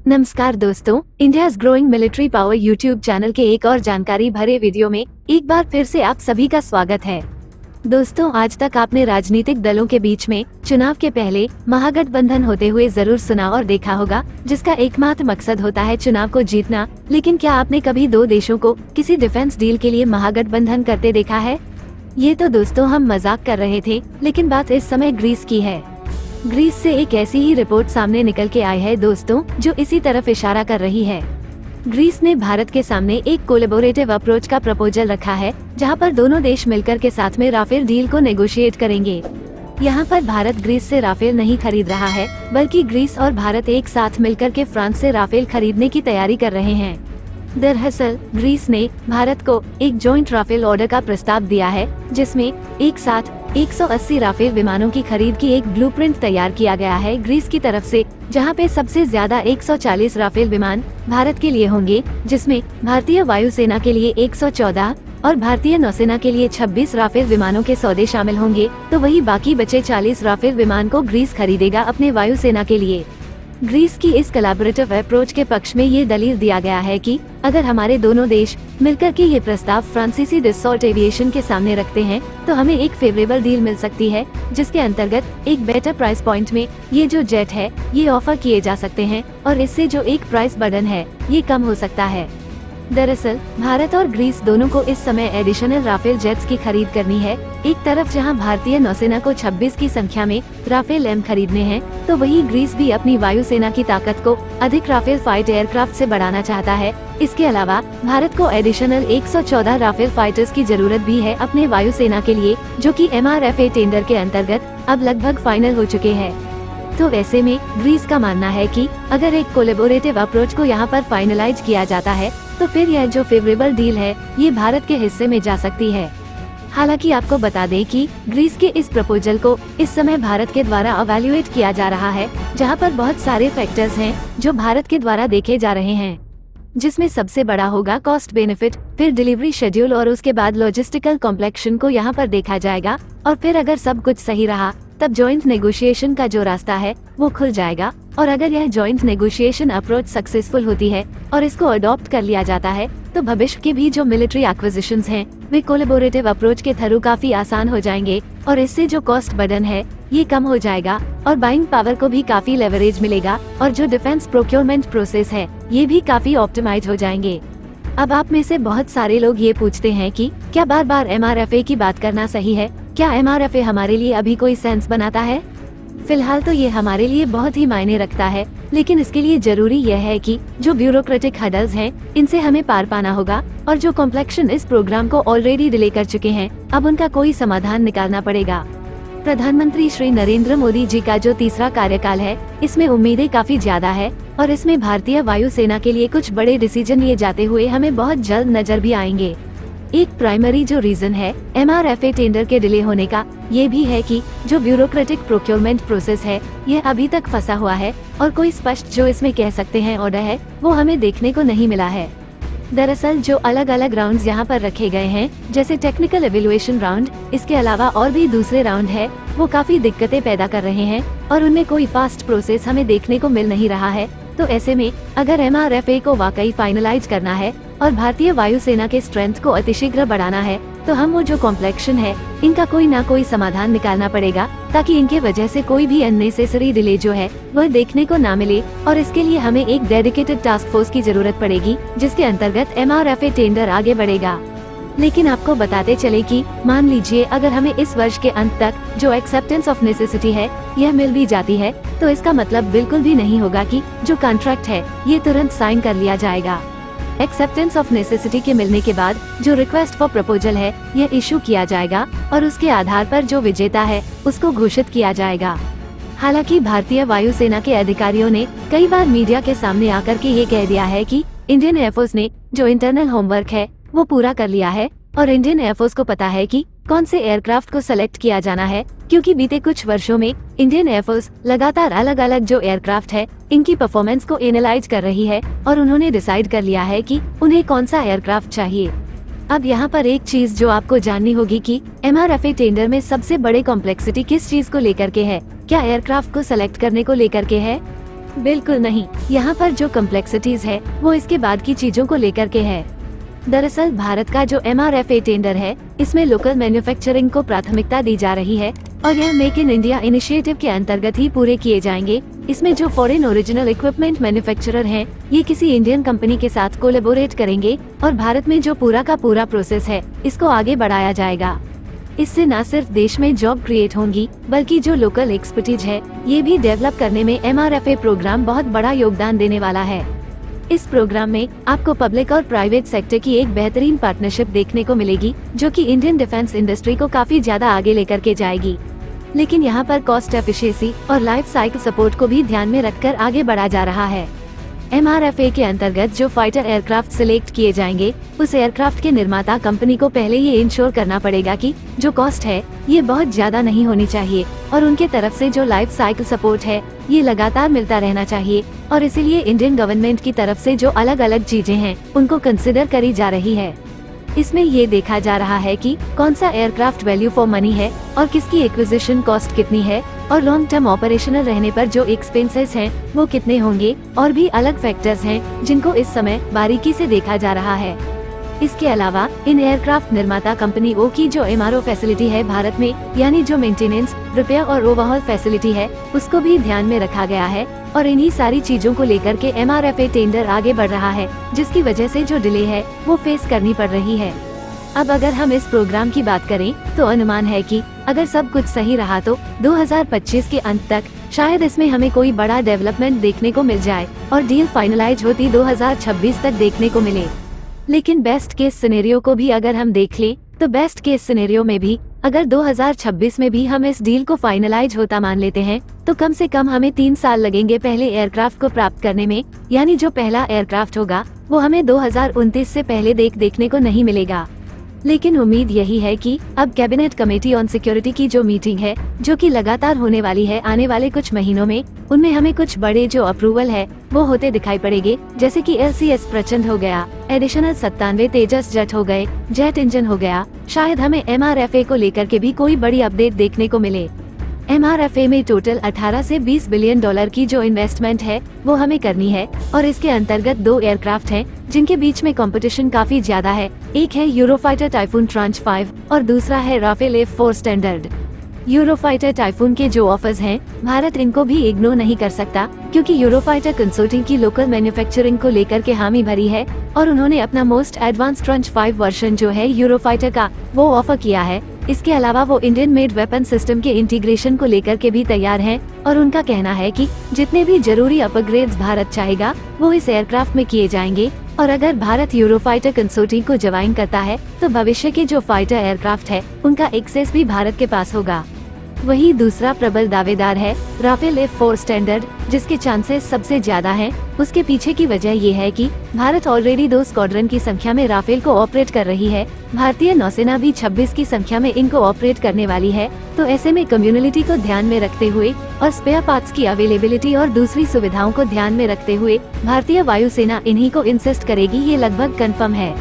नमस्कार दोस्तों, India's growing military power YouTube channel के एक और जानकारी भरे वीडियो में एक बार फिर से आप सभी का स्वागत है। दोस्तों, आज तक आपने राजनीतिक दलों के बीच में चुनाव के पहले महागठबंधन होते हुए जरूर सुना और देखा होगा, जिसका एकमात्र मकसद होता है चुनाव को जीतना। लेकिन क्या आपने कभी दो देशों को किसी डिफेंस डील के लिए महागठबंधन करते देखा है? ये तो दोस्तों हम मजाक कर रहे थे, लेकिन बात इस समय ग्रीस की है। ग्रीस से एक ऐसी ही रिपोर्ट सामने निकल के आई है दोस्तों, जो इसी तरफ इशारा कर रही है। ग्रीस ने भारत के सामने एक कोलैबोरेटिव अप्रोच का प्रपोजल रखा है, जहां पर दोनों देश मिलकर के साथ में राफेल डील को नेगोशिएट करेंगे। यहां पर भारत ग्रीस से राफेल नहीं खरीद रहा है, बल्कि ग्रीस और भारत एक साथ मिलकर के फ्रांस से राफेल खरीदने की तैयारी कर रहे हैं। दरअसल ग्रीस ने भारत को एक जॉइंट राफेल ऑर्डर का प्रस्ताव दिया है, जिसमें एक साथ 180 राफेल विमानों की खरीद की एक ब्लूप्रिंट तैयार किया गया है ग्रीस की तरफ से, जहां पे सबसे ज्यादा 140 राफेल विमान भारत के लिए होंगे, जिसमें भारतीय वायुसेना के लिए 114 और भारतीय नौसेना के लिए 26 राफेल विमानों के सौदे शामिल होंगे। तो वही बाकी बचे 40 राफेल विमान को ग्रीस खरीदेगा अपने वायुसेना के लिए। ग्रीस की इस कोलैबोरेटिव अप्रोच के पक्ष में ये दलील दिया गया है कि अगर हमारे दोनों देश मिलकर के ये प्रस्ताव फ्रांसीसी डसॉल्ट एविएशन के सामने रखते हैं, तो हमें एक फेवरेबल डील मिल सकती है, जिसके अंतर्गत एक बेटर प्राइस पॉइंट में ये जो जेट है ये ऑफर किए जा सकते हैं, और इससे जो एक प्राइस बर्डन है ये कम हो सकता है। दरअसल भारत और ग्रीस दोनों को इस समय एडिशनल राफेल जेट्स की खरीद करनी है। एक तरफ जहां भारतीय नौसेना को 26 की संख्या में राफेल एम खरीदने हैं, तो वहीं ग्रीस भी अपनी वायुसेना की ताकत को अधिक राफेल फाइट एयरक्राफ्ट से बढ़ाना चाहता है। इसके अलावा भारत को एडिशनल 114 राफेल फाइटर्स की जरूरत भी है अपने वायुसेना के लिए, जो कि MRFA टेंडर के अंतर्गत अब लगभग फाइनल हो चुके हैं। तो ऐसे में ग्रीस का मानना है कि अगर एक कोलैबोरेटिव अप्रोच को यहाँ पर फाइनलाइज किया जाता है, तो फिर यह जो फेवरेबल डील है ये भारत के हिस्से में जा सकती है। हालांकि आपको बता दें कि ग्रीस के इस प्रपोजल को इस समय भारत के द्वारा इवैल्यूएट किया जा रहा है, जहां पर बहुत सारे फैक्टर्स हैं जो भारत के द्वारा देखे जा रहे हैं, जिसमें सबसे बड़ा होगा कॉस्ट बेनिफिट, फिर डिलीवरी शेड्यूल और उसके बाद लॉजिस्टिकल कॉम्प्लेक्शन को यहाँ पर देखा जाएगा। और फिर अगर सब कुछ सही रहा, तब जॉइंट नेगोशिएशन का जो रास्ता है वो खुल जाएगा। और अगर यह जॉइंट नेगोशिएशन अप्रोच सक्सेसफुल होती है और इसको अडॉप्ट कर लिया जाता है, तो भविष्य के भी जो मिलिट्री एक्विजिशंस हैं वे कोलैबोरेटिव अप्रोच के थ्रू काफी आसान हो जाएंगे, और इससे जो कॉस्ट बर्डन है ये कम हो जाएगा और बाइंग पावर को भी काफी लेवरेज मिलेगा, और जो डिफेंस प्रोक्योरमेंट प्रोसेस है ये भी काफी ऑप्टिमाइज हो जाएंगे। अब आप में से बहुत सारे लोग ये पूछते हैं कि क्या बार बार MRFA की बात करना सही है? क्या MRFA हमारे लिए अभी कोई सेंस बनाता है? फिलहाल तो ये हमारे लिए बहुत ही मायने रखता है, लेकिन इसके लिए जरूरी यह है कि जो ब्यूरोक्रेटिक हडल्स हैं इनसे हमें पार पाना होगा, और जो कॉम्प्लेक्शन इस प्रोग्राम को ऑलरेडी डिले कर चुके हैं, अब उनका कोई समाधान निकालना पड़ेगा। प्रधानमंत्री श्री नरेंद्र मोदी जी का जो तीसरा कार्यकाल है, इसमें उम्मीदें काफी ज्यादा है, और इसमें भारतीय वायुसेना के लिए कुछ बड़े डिसीजन लिए जाते हुए हमें बहुत जल्द नजर भी आएंगे। एक प्राइमरी जो रीजन है MRFA टेंडर के डिले होने का, ये भी है कि जो ब्यूरोक्रेटिक प्रोक्योरमेंट प्रोसेस है यह अभी तक फंसा हुआ है, और कोई स्पष्ट जो इसमें कह सकते हैं ऑर्डर है वो हमें देखने को नहीं मिला है। दरअसल जो अलग अलग राउंड्स यहाँ पर रखे गए हैं, जैसे टेक्निकल एवेल्युएशन राउंड, इसके अलावा और भी दूसरे राउंड है, वो काफी दिक्कतें पैदा कर रहे हैं, और उनमें कोई फास्ट प्रोसेस हमें देखने को मिल नहीं रहा है। तो ऐसे में अगर MRFA को वाकई फाइनलाइज करना है और भारतीय वायुसेना के स्ट्रेंथ को अतिशीघ्र बढ़ाना है, तो हम वो जो कॉम्प्लेक्शन है इनका कोई ना कोई समाधान निकालना पड़ेगा, ताकि इनके वजह से कोई भी अननेसेसरी डिले जो है वह देखने को ना मिले। और इसके लिए हमें एक डेडिकेटेड टास्क फोर्स की जरूरत पड़ेगी, जिसके अंतर्गत MRFA टेंडर आगे बढ़ेगा। लेकिन आपको बताते चले कि मान लीजिए अगर हमें इस वर्ष के अंत तक जो एक्सेप्टेंस ऑफ नेसेसिटी है यह मिल भी जाती है, तो इसका मतलब बिल्कुल भी नहीं होगा कि जो कॉन्ट्रैक्ट है ये तुरंत साइन कर लिया जाएगा। एक्सेप्टेंस ऑफ नेसेसिटी के मिलने के बाद जो रिक्वेस्ट फॉर प्रपोजल है यह इशू किया जाएगा, और उसके आधार पर जो विजेता है उसको घोषित किया जाएगा। हालांकि भारतीय वायुसेना के अधिकारियों ने कई बार मीडिया के सामने आकर के ये कह दिया है कि इंडियन एयरफोर्स ने जो इंटरनल होमवर्क है वो पूरा कर लिया है, और इंडियन एयरफोर्स को पता है कि कौन से एयरक्राफ्ट को सेलेक्ट किया जाना है, क्योंकि बीते कुछ वर्षों में इंडियन एयरफोर्स लगातार अलग अलग जो एयरक्राफ्ट है इनकी परफॉर्मेंस को एनालाइज कर रही है, और उन्होंने डिसाइड कर लिया है कि उन्हें कौन सा एयरक्राफ्ट चाहिए। अब यहाँ पर एक चीज जो आपको जाननी होगी कि MRFA टेंडर में सबसे बड़े कॉम्प्लेक्सिटी किस चीज को लेकर के है? क्या एयरक्राफ्ट को सेलेक्ट करने को लेकर के है? बिल्कुल नहीं, यहाँ पर जो कम्प्लेक्सिटीज है वो इसके बाद की चीजों को लेकर के है। दरअसल भारत का जो MRFA टेंडर है, इसमें लोकल मैन्युफैक्चरिंग को प्राथमिकता दी जा रही है और यह मेक इन इंडिया इनिशिएटिव के अंतर्गत ही पूरे किए जाएंगे। इसमें जो फॉरेन ओरिजिनल इक्विपमेंट मैन्युफैक्चरर हैं, ये किसी इंडियन कंपनी के साथ कोलैबोरेट करेंगे और भारत में जो पूरा का पूरा प्रोसेस है, इसको आगे बढ़ाया जाएगा। इससे न सिर्फ देश में जॉब क्रिएट होंगी, बल्कि जो लोकल एक्सपर्टीज है, ये भी डेवलप करने में MRFA प्रोग्राम बहुत बड़ा योगदान देने वाला है। इस प्रोग्राम में आपको पब्लिक और प्राइवेट सेक्टर की एक बेहतरीन पार्टनरशिप देखने को मिलेगी, जो कि इंडियन डिफेंस इंडस्ट्री को काफी ज्यादा आगे लेकर के जाएगी। लेकिन यहाँ पर कॉस्ट एफिशिएंसी और लाइफ साइकिल सपोर्ट को भी ध्यान में रखकर आगे बढ़ा जा रहा है। MRFA के अंतर्गत जो फाइटर एयरक्राफ्ट सिलेक्ट किए जाएंगे, उस एयरक्राफ्ट के निर्माता कंपनी को पहले ये इंश्योर करना पड़ेगा कि जो कॉस्ट है ये बहुत ज्यादा नहीं होनी चाहिए और उनके तरफ से जो लाइफ साइकिल सपोर्ट है ये लगातार मिलता रहना चाहिए। और इसीलिए इंडियन गवर्नमेंट की तरफ से जो अलग अलग चीजें हैं, उनको कंसिडर करी जा रही है। इसमें ये देखा जा रहा है कि कौन सा एयरक्राफ्ट वैल्यू फॉर मनी है और किसकी एक्विजिशन कॉस्ट कितनी है और लॉन्ग टर्म ऑपरेशनल रहने पर जो एक्सपेंसेस हैं वो कितने होंगे, और भी अलग फैक्टर्स हैं जिनको इस समय बारीकी से देखा जा रहा है। इसके अलावा इन एयरक्राफ्ट निर्माता कंपनी की जो MRO फैसिलिटी है भारत में, यानी जो मेंटेनेंस, रिपेयर और ओवरहॉल फैसिलिटी है, उसको भी ध्यान में रखा गया है और इन्हीं सारी चीजों को लेकर के MRFA टेंडर आगे बढ़ रहा है, जिसकी वजह से जो डिले है वो फेस करनी पड़ रही है। अब अगर हम इस प्रोग्राम की बात करें तो अनुमान है कि अगर सब कुछ सही रहा तो 2025 के अंत तक शायद इसमें हमें कोई बड़ा डेवलपमेंट देखने को मिल जाए और डील फाइनलाइज होती 2026 तक देखने को मिले। लेकिन बेस्ट केस सिनेरियो को भी अगर हम देख लें तो बेस्ट केस सिनेरियो में भी अगर 2026 में भी हम इस डील को फाइनलाइज होता मान लेते हैं, तो कम से कम हमें 3 साल लगेंगे पहले एयरक्राफ्ट को प्राप्त करने में, यानी जो पहला एयरक्राफ्ट होगा वो हमें 2029 से पहले देखने को नहीं मिलेगा। लेकिन उम्मीद यही है कि अब कैबिनेट कमेटी ऑन सिक्योरिटी की जो मीटिंग है, जो कि लगातार होने वाली है आने वाले कुछ महीनों में, उनमें हमें कुछ बड़े जो अप्रूवल है वो होते दिखाई पड़ेंगे, जैसे कि LCS प्रचंड हो गया, एडिशनल 97 तेजस जेट हो गए, जेट इंजन हो गया। शायद हमें MRFA को लेकर के भी कोई बड़ी अपडेट देखने को मिले। MRFA में टोटल 18 से 20 बिलियन डॉलर की जो इन्वेस्टमेंट है वो हमें करनी है और इसके अंतर्गत 2 एयरक्राफ्ट हैं जिनके बीच में कंपटीशन काफी ज्यादा है। एक है यूरोफाइटर टाइफून ट्रांच 5 और दूसरा है Rafale F4 standard. Eurofighter typhoon के जो ऑफर्स हैं, भारत इनको भी इग्नोर नहीं कर सकता, क्योंकि यूरोफाइटर कंसोर्टियम की लोकल मैन्युफैक्चरिंग को लेकर के हामी भरी है और उन्होंने अपना मोस्ट एडवांस ट्रांच 5 वर्जन जो है यूरोफाइटर का वो ऑफर किया है। इसके अलावा वो इंडियन मेड वेपन सिस्टम के इंटीग्रेशन को लेकर के भी तैयार हैं और उनका कहना है कि जितने भी जरूरी अपग्रेड्स भारत चाहेगा वो इस एयरक्राफ्ट में किए जाएंगे। और अगर भारत यूरोफाइटर कंसोर्टियम को ज्वाइन करता है तो भविष्य के जो फाइटर एयरक्राफ्ट है उनका एक्सेस भी भारत के पास होगा। वही दूसरा प्रबल दावेदार है राफेल F4 स्टैंडर्ड, जिसके चांसेस सबसे ज्यादा हैं। उसके पीछे की वजह ये है कि भारत ऑलरेडी 2 स्क्वाड्रन की संख्या में राफेल को ऑपरेट कर रही है। भारतीय नौसेना भी 26 की संख्या में इनको ऑपरेट करने वाली है। तो ऐसे में कम्युनिटी को ध्यान में रखते हुए और स्पेयर पार्ट्स की अवेलेबिलिटी और दूसरी सुविधाओं को ध्यान में रखते हुए भारतीय वायुसेना इन्हीं को इंसिस्ट करेगी, ये लगभग कन्फर्म है।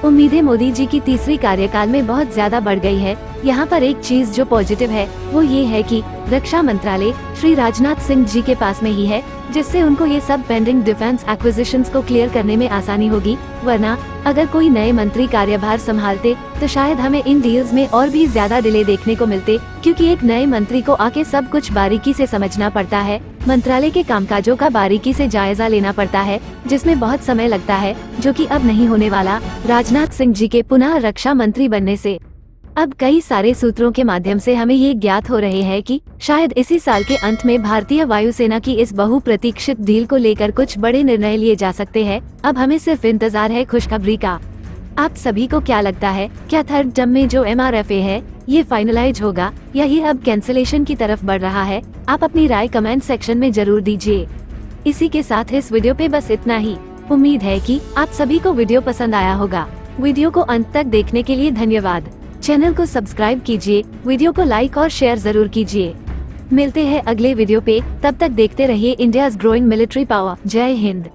उम्मीदें मोदी जी की तीसरी कार्यकाल में बहुत ज्यादा बढ़ गई है। यहाँ पर एक चीज जो पॉजिटिव है वो ये है कि रक्षा मंत्रालय श्री राजनाथ सिंह जी के पास में ही है, जिससे उनको ये सब पेंडिंग डिफेंस एक्विजिशंस को क्लियर करने में आसानी होगी। वरना अगर कोई नए मंत्री कार्यभार संभालते तो शायद हमें इन डील्स में और भी ज्यादा डिले देखने को मिलते, क्योंकि एक नए मंत्री को आके सब कुछ बारीकी से समझना पड़ता है। मंत्रालय के कामकाजों का बारीकी से जायजा लेना पड़ता है, जिसमें बहुत समय लगता है, जो कि अब नहीं होने वाला राजनाथ सिंह जी के पुनः रक्षा मंत्री बनने से। अब कई सारे सूत्रों के माध्यम से हमें ये ज्ञात हो रहे हैं कि शायद इसी साल के अंत में भारतीय वायुसेना की इस बहुप्रतीक्षित डील को लेकर कुछ बड़े निर्णय लिए जा सकते हैं। अब हमें सिर्फ इंतजार है खुशखबरी का। आप सभी को क्या लगता है, क्या थर्ड टर्म में जो MRFA है ये फाइनलाइज होगा या ये अब कैंसिलेशन की तरफ बढ़ रहा है? आप अपनी राय कमेंट सेक्शन में जरूर दीजिए। इसी के साथ इस वीडियो पे बस इतना ही। उम्मीद है कि आप सभी को वीडियो पसंद आया होगा। वीडियो को अंत तक देखने के लिए धन्यवाद। चैनल को सब्सक्राइब कीजिए, वीडियो को लाइक और शेयर जरूर कीजिए। मिलते हैं अगले वीडियो पे, तब तक देखते रहिए इंडियाज ग्रोइंग मिलिट्री पावर। जय हिंद।